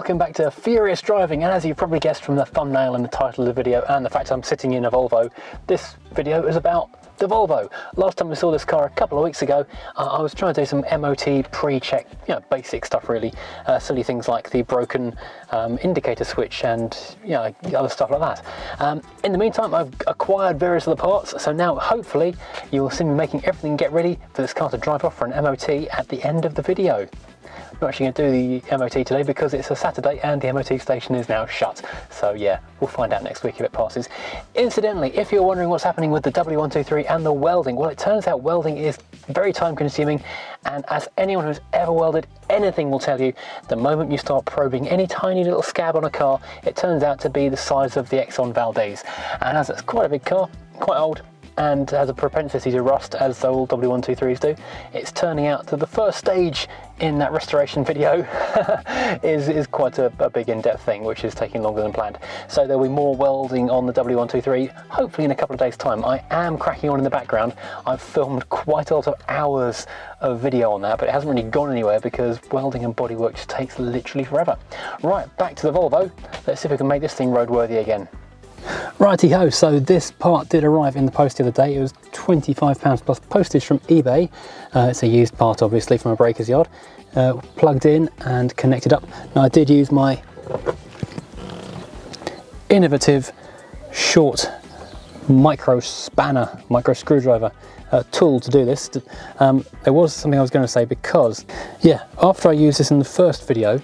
welcome back to Furious Driving, and as you've probably guessed from the thumbnail and the title of the video and the fact I'm sitting in a Volvo, this video is about the Volvo. Last time we saw this car a couple of weeks ago, I was trying to do some MOT pre-check, basic stuff really, silly things like the broken indicator switch and other stuff like that. In the meantime, I've acquired various other parts, so now hopefully you'll see me making everything get ready for this car to drive off for an MOT at the end of the video. I'm not actually going to do the MOT today because it's a Saturday and the MOT station is now shut. So yeah, we'll find out next week if it passes. Incidentally, if you're wondering what's happening with the W123 and the welding, well, it turns out welding is very time consuming, and as anyone who's ever welded anything will tell you, the moment you start probing any tiny little scab on a car, it turns out to be the size of the Exxon Valdez. And as it's quite a big car, quite old, and has a propensity to rust as all W123s do, it's turning out that the first stage in that restoration video is quite a big in-depth thing, which is taking longer than planned. So there'll be more welding on the W123, hopefully in a couple of days' time. I am cracking on in the background. I've filmed quite a lot of hours of video on that, but it hasn't really gone anywhere because welding and bodywork just takes literally forever. Right, back to the Volvo. Let's see if we can make this thing roadworthy again. Righty-ho, so this part did arrive in the post the other day. It was £25 plus postage from eBay. It's a used part, obviously, from a breaker's yard. Plugged in and connected up. Now, I did use my innovative short micro screwdriver tool to do this. There was something I was going to say because, after I used this in the first video,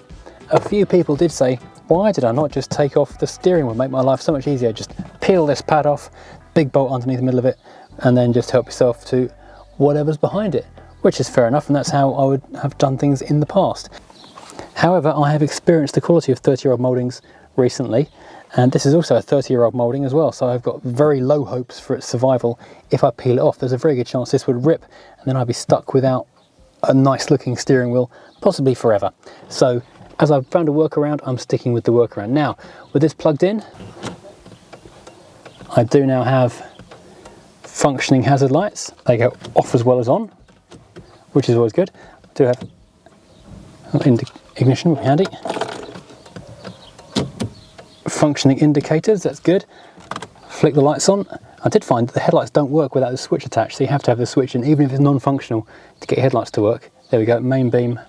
a few people did say, why did I not just take off the steering wheel? Make my life so much easier. Just peel this pad off, big bolt underneath the middle of it, and then just help yourself to whatever's behind it, which is fair enough, and that's how I would have done things in the past. However, I have experienced the quality of 30-year-old mouldings recently, and this is also a 30-year-old moulding as well, so I've got very low hopes for its survival. If I peel it off, there's a very good chance this would rip, and then I'd be stuck without a nice-looking steering wheel, possibly forever. So, as I've found a workaround, I'm sticking with the workaround. Now, with this plugged in, I do now have functioning hazard lights. They go off as well as on, which is always good. I do have ignition, will be handy. Functioning indicators, that's good. Flick the lights on. I did find that the headlights don't work without the switch attached, so you have to have the switch in, even if it's non-functional, to get your headlights to work. There we go, main beam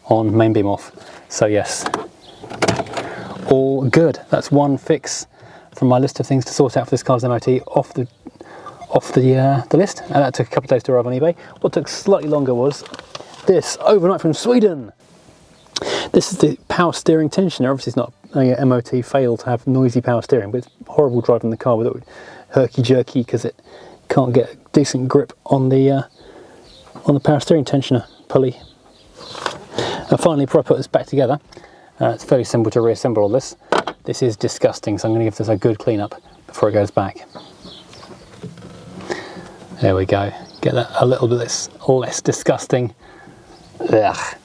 on, main beam off. So yes, all good. That's one fix from my list of things to sort out for this car's MOT off the list, and that took a couple of days to arrive on eBay. What took slightly longer was this, overnight from Sweden. This is the power steering tensioner. Obviously it's not a MOT fail to have noisy power steering, but it's horrible driving the car with it herky-jerky because it can't get a decent grip on the power steering tensioner pulley. And finally, before I put this back together, it's fairly simple to reassemble all this. This is disgusting, so I'm going to give this a good clean up before it goes back. There we go. Get that a little bit less disgusting. Ugh.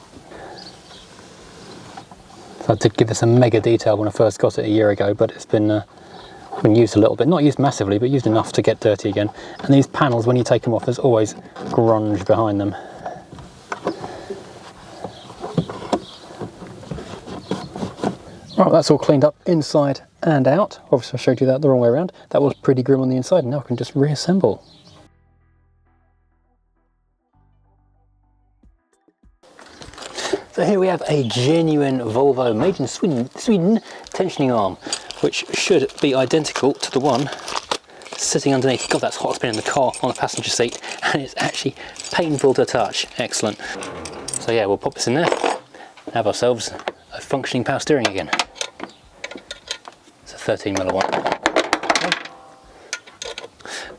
So I did give this a mega detail when I first got it a year ago, but it's been used a little bit. Not used massively, but used enough to get dirty again. And these panels, when you take them off, there's always grunge behind them. Right, that's all cleaned up inside and out. Obviously I showed you that the wrong way around. That was pretty grim on the inside, and now I can just reassemble. So here we have a genuine Volvo made in Sweden tensioning arm, which should be identical to the one sitting underneath. God, that's hot spinning in the car on the passenger seat, and it's actually painful to touch. Excellent. So yeah, we'll pop this in there and have ourselves a functioning power steering again. It's a 13mm one.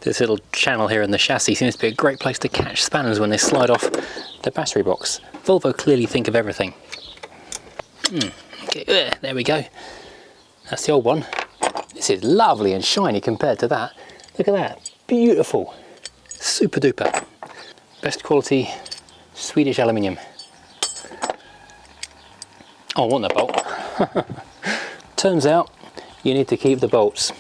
This little channel here in the chassis seems to be a great place to catch spanners when they slide off the battery box. Volvo clearly think of everything. Okay, there we go. That's the old one. This is lovely and shiny compared to that. Look at that, beautiful. Super duper. Best quality Swedish aluminium. Oh, I want that bolt. Turns out you need to keep the bolts.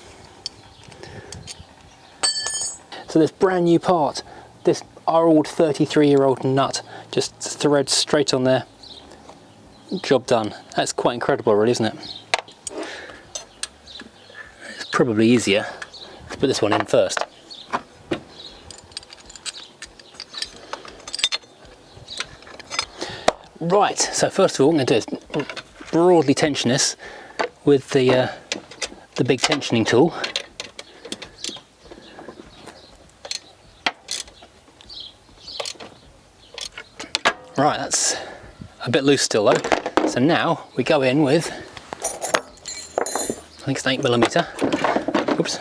So this brand new part, this old 33-year-old nut, just threads straight on there. job done. That's quite incredible really, isn't it? It's probably easier to put this one in first. Right, so first of all, what I'm going to do is broadly tension this with the big tensioning tool. Right, that's a bit loose still though. So now we go in with, I think it's 8mm. Oops,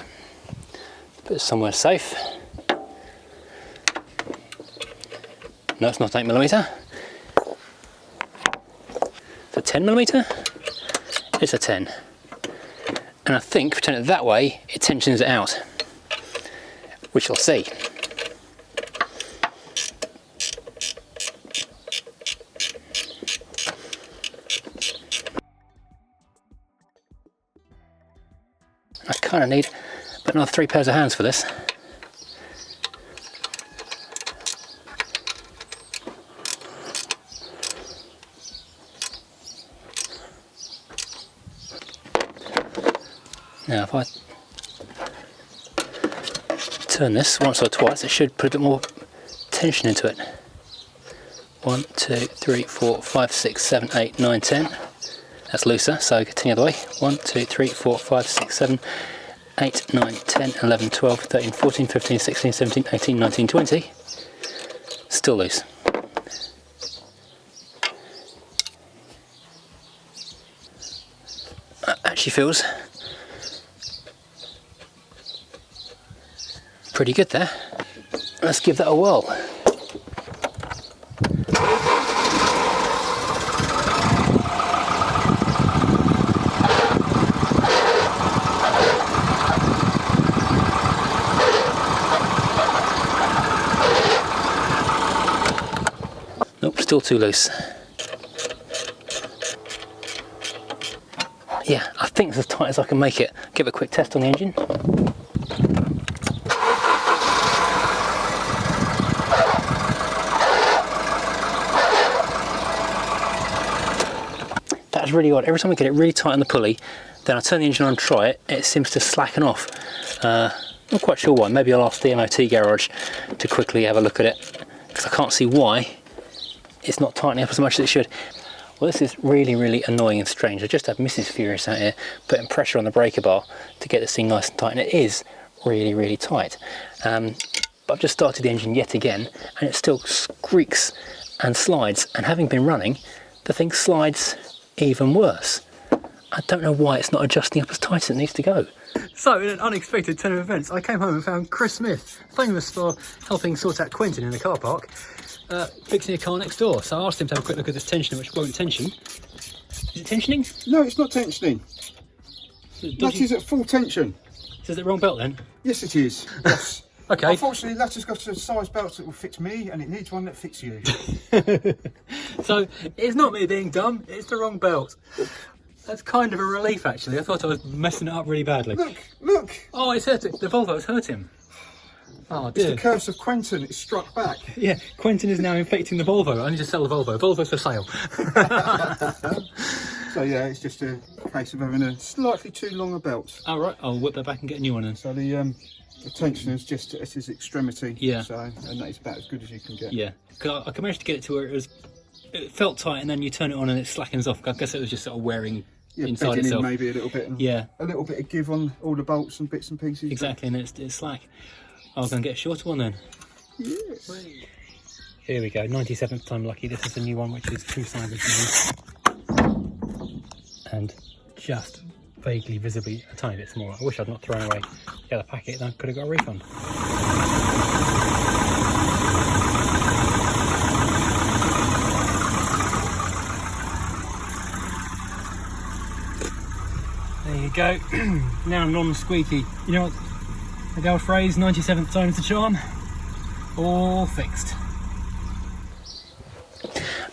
put it somewhere safe. No, it's not 8mm. A 10mm? It's a 10. And I think if we turn it that way, it tensions it out, which we'll see. I kind of need about another 3 pairs of hands for this. Now if I turn this once or twice, it should put a bit more tension into it. 1, 2, 3, 4, 5, 6, 7, 8, 9, 10. That's looser, so continue the other way. 1, 2, 3, 4, 5, 6, 7, 8, 9, 10, 11, 12, 13, 14, 15, 16, 17, 18, 19, 20. Still loose. That actually feels pretty good there. Let's give that a whirl. Nope, still too loose. Yeah, I think it's as tight as I can make it. Give it a quick test on the engine. That's really odd. Every time I get it really tight on the pulley, then I turn the engine on and try it, it seems to slacken off. Not quite sure why. Maybe I'll ask the MOT garage to quickly have a look at it, because I can't see why it's not tightening up as much as it should. Well, this is really, really annoying and strange. I just had Mrs. Furious out here putting pressure on the breaker bar to get this thing nice and tight, and it is really, really tight. But I've just started the engine yet again, and it still squeaks and slides, and having been running, the thing slides even worse. I don't know why it's not adjusting up as tight as it needs to go. So, in an unexpected turn of events, I came home and found Chris Smith, famous for helping sort out Quentin in the car park, fixing a car next door. So I asked him to have a quick look at this tensioner, which won't tension. Is it tensioning? No, it's not tensioning. That is at full tension. So is it wrong belt then? Yes, it is. Yes. Okay. Unfortunately, that has got a size belt that will fit me, and it needs one that fits you. So it's not me being dumb, it's the wrong belt. That's kind of a relief actually. I thought I was messing it up really badly. Look, look! Oh, it's hurt it. The Volvo's hurt him. Oh dear. It's the curse of Quentin, it's struck back. Yeah, Quentin is now infecting the Volvo. I need to sell the Volvo. Volvo's for sale. So yeah, it's just a case of having a slightly too long a belt. All right, I'll whip that back and get a new one then. So the tensioner is just at his extremity. Yeah. So, and that is about as good as you can get. Yeah, because I managed to get it to where it felt tight, and then you turn it on and it slackens off. I guess it was just sort of wearing inside itself. In maybe a little bit. And yeah. A little bit of give on all the bolts and bits and pieces. Exactly, and it's slack. I was going to get a shorter one then. Yes. Here we go, 97th time lucky. This is the new one, which is 2-sided and just vaguely, visibly a tiny bit smaller. I wish I'd not thrown away the other packet, then I could have got a refund. There you go, now non-squeaky. You know what the old phrase, 97th time's the charm? All fixed.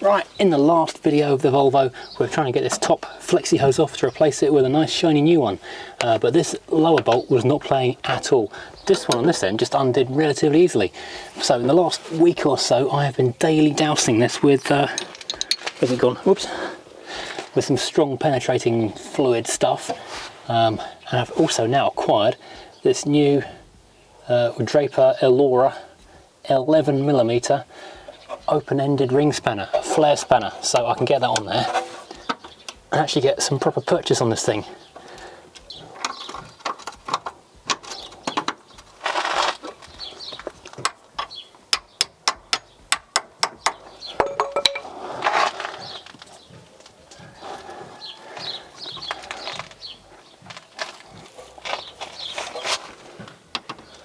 Right, in the last video of the Volvo, we were trying to get this top Flexi Hose off to replace it with a nice shiny new one. But this lower bolt was not playing at all. This one on this end just undid relatively easily. So in the last week or so, I have been daily dousing this with, where's it gone? Whoops. with some strong penetrating fluid stuff. And I've also now acquired this new Draper Elora 11mm open-ended ring spanner, a flare spanner, so I can get that on there and actually get some proper purchase on this thing.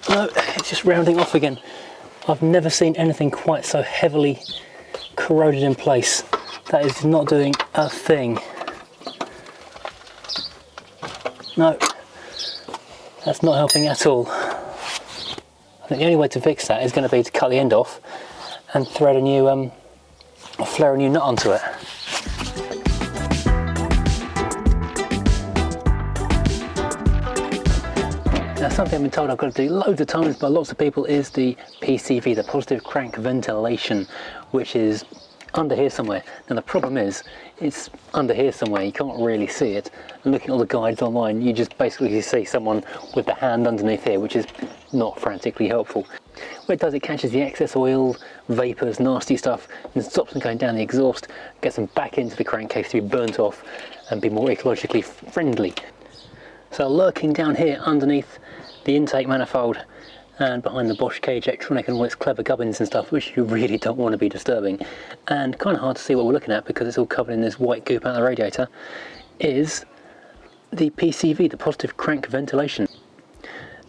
No, it's just rounding off again. I've never seen anything quite so heavily corroded in place. That is not doing a thing. No, that's not helping at all. I think the only way to fix that is going to be to cut the end off and thread a new, flare a new nut onto it. Now, something I've been told I've got to do loads of times by lots of people is the PCV, the positive crank ventilation, which is under here somewhere. Now the problem is, it's under here somewhere, you can't really see it. And looking at all the guides online, you just basically see someone with the hand underneath here, which is not frantically helpful. What it does, it catches the excess oil, vapours, nasty stuff, and stops them going down the exhaust, gets them back into the crankcase to be burnt off and be more ecologically friendly. So lurking down here underneath the intake manifold and behind the Bosch cage electronic and all its clever gubbins and stuff, which you really don't want to be disturbing, and kind of hard to see what we're looking at because it's all covered in this white goop out of the radiator, is the PCV, the positive crank ventilation.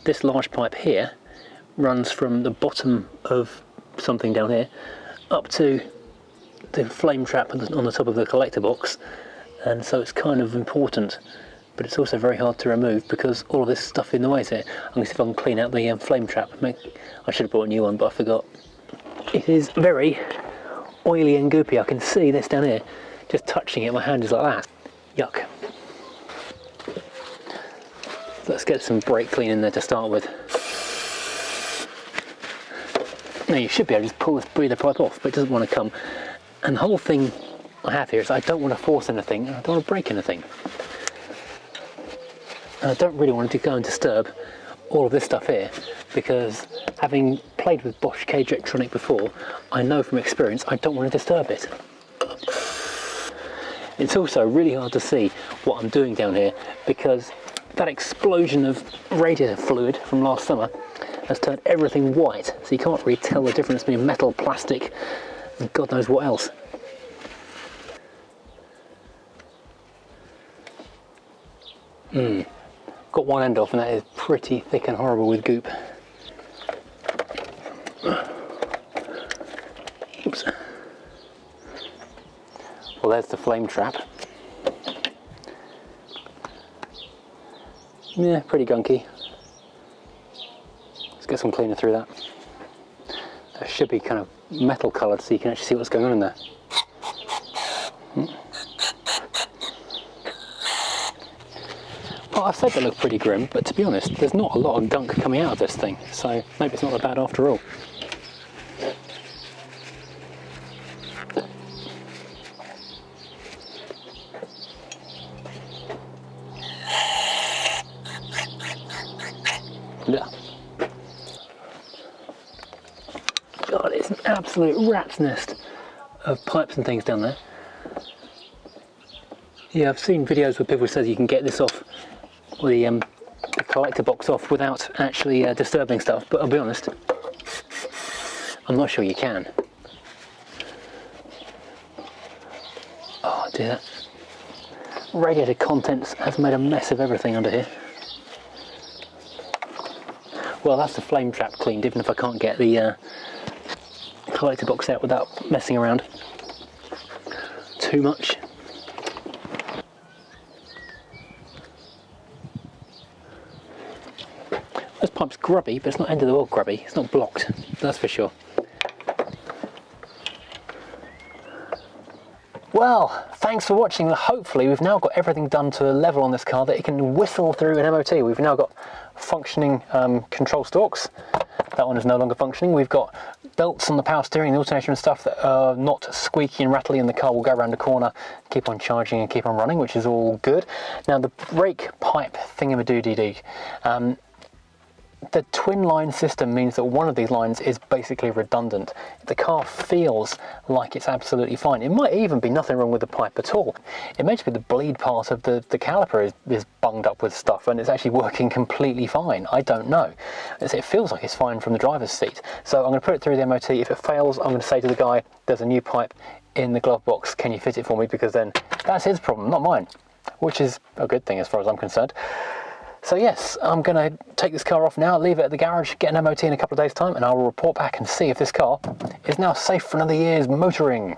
This large pipe here runs from the bottom of something down here up to the flame trap on the top of the collector box, and so it's kind of important. But it's also very hard to remove because all of this stuff in the way here. I'm going to see if I can clean out the flame trap. I should have brought a new one, but I forgot. It is very oily and goopy. I can see this down here. Just touching it, my hand is like that. Yuck. Let's get some brake clean in there to start with. Now you should be able to just pull this breather pipe off, but it doesn't want to come. And the whole thing I have here is I don't want to force anything, and I don't want to break anything. And I don't really want to go and disturb all of this stuff here, because having played with Bosch cage electronic before, I know from experience I don't want to disturb it. It's also really hard to see what I'm doing down here because that explosion of radiator fluid from last summer has turned everything white, so you can't really tell the difference between metal, plastic, and God knows what else. Got one end off and that is pretty thick and horrible with goop. Oops. Well, there's the flame trap. Yeah, pretty gunky. Let's get some cleaner through that. That should be kind of metal coloured so you can actually see what's going on in there. Well, I said they look pretty grim, but to be honest, there's not a lot of gunk coming out of this thing, so maybe it's not that bad after all. Yeah. God, it's an absolute rat's nest of pipes and things down there. Yeah, I've seen videos where people say you can get this off, or the collector box off without actually disturbing stuff, but I'll be honest, I'm not sure you can. Oh dear. Radiator contents has made a mess of everything under here. Well, that's the flame trap cleaned, even if I can't get the collector box out without messing around too much. This pipe's grubby, but it's not end of the world grubby. It's not blocked, that's for sure. Well, thanks for watching. Hopefully we've now got everything done to a level on this car that it can whistle through an MOT. We've now got functioning control stalks. That one is no longer functioning. We've got belts on the power steering, the alternator and stuff that are not squeaky and rattly, and the car will go around the corner, keep on charging and keep on running, which is all good. Now the brake pipe thingamadoo-dee-dee. The twin line system means that one of these lines is basically redundant. The car feels like it's absolutely fine. It might even be nothing wrong with the pipe at all. It may just be the bleed part of the caliper is bunged up with stuff and it's actually working completely fine. I don't know. It feels like it's fine from the driver's seat. So I'm going to put it through the MOT. If it fails, I'm going to say to the guy, there's a new pipe in the glove box. Can you fit it for me? Because then that's his problem, not mine, which is a good thing as far as I'm concerned. So yes, I'm going to take this car off now, leave it at the garage, get an MOT in a couple of days' time, and I will report back and see if this car is now safe for another year's motoring.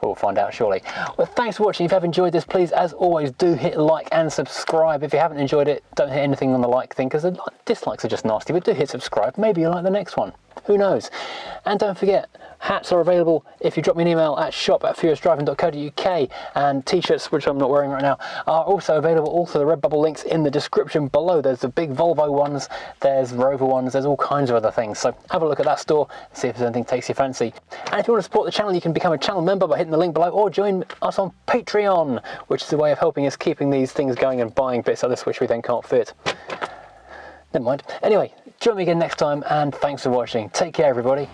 We'll find out shortly. Well, thanks for watching. If you have enjoyed this, please, as always, do hit like and subscribe. If you haven't enjoyed it, don't hit anything on the like thing, because the dislikes are just nasty, but do hit subscribe. Maybe you'll like the next one. Who knows? And don't forget, hats are available if you drop me an email at shop@furiousdriving.co.uk, and t-shirts, which I'm not wearing right now, are also available. Also, the Redbubble links in the description below. There's the big Volvo ones, there's Rover ones, there's all kinds of other things. So have a look at that store, see if there's anything that takes your fancy. And if you want to support the channel, you can become a channel member by hitting the link below, or join us on Patreon, which is a way of helping us keeping these things going and buying bits like this which we then can't fit. Never mind. Anyway, join me again next time, and thanks for watching. Take care, everybody.